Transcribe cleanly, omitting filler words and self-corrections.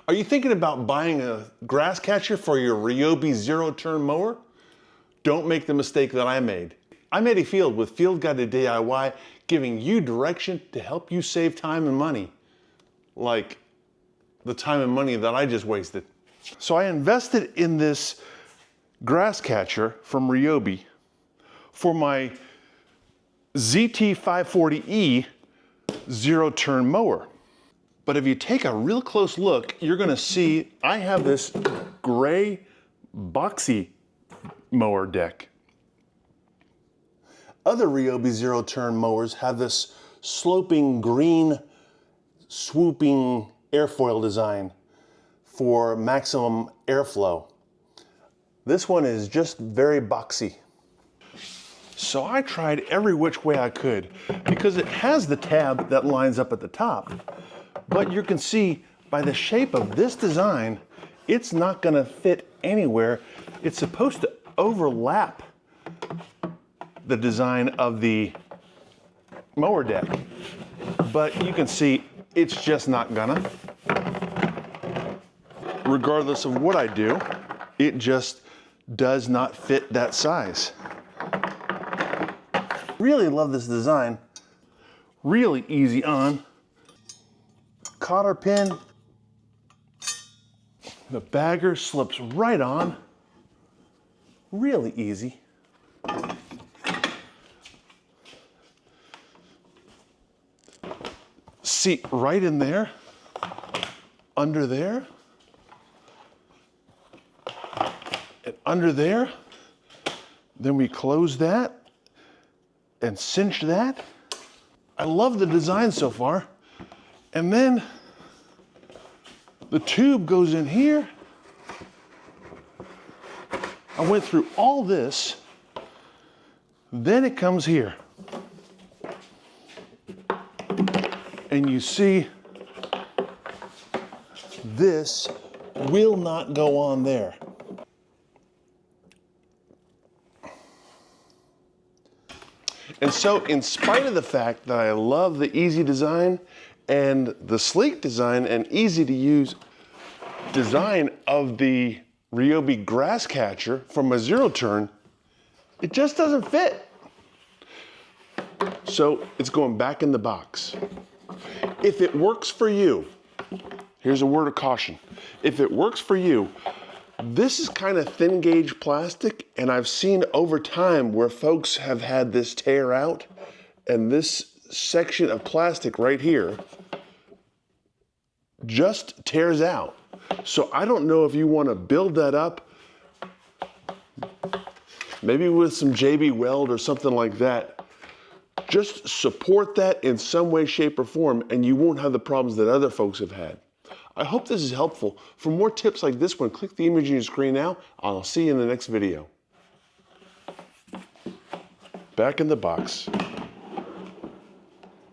Are you thinking about buying a grass catcher for your Ryobi zero-turn mower? Don't make the mistake that I made. I made a field with Field Guided DIY, giving you direction to help you save time and money. Like the time and money that I just wasted. So I invested in this grass catcher from Ryobi for my ZT540E zero-turn mower. But if you take a real close look, you're gonna see I have this gray boxy mower deck. Other Ryobi zero-turn mowers have this sloping green swooping airfoil design for maximum airflow. This one is just very boxy. So I tried every which way I could because it has the tab that lines up at the top. But you can see by the shape of this design, it's not gonna fit anywhere. It's supposed to overlap the design of the mower deck. But you can see it's just not gonna. Regardless of what I do, it just does not fit that size. Really love this design. Really easy on. Cotter pin. The bagger slips right on. Really easy. Seat right in there, under there, and under there. Then we close that and cinch that. I love the design so far. And then the tube goes in here. I went through all this, then it comes here. And you see, this will not go on there. And so, in spite of the fact that I love the easy design and the sleek design and easy to use design of the Ryobi grass catcher from a zero turn, it just doesn't fit. So it's going back in the box. If it works for you, here's a word of caution. If it works for you, this is kind of thin gauge plastic, and I've seen over time where folks have had this tear out, and this section of plastic right here just tears out. So I don't know if you want to build that up, maybe with some JB Weld or something like that. Just support that in some way, shape, or form, and you won't have the problems that other folks have had. I hope this is helpful. For more tips like this one, click the image on your screen now. I'll see you in the next video. Back in the box.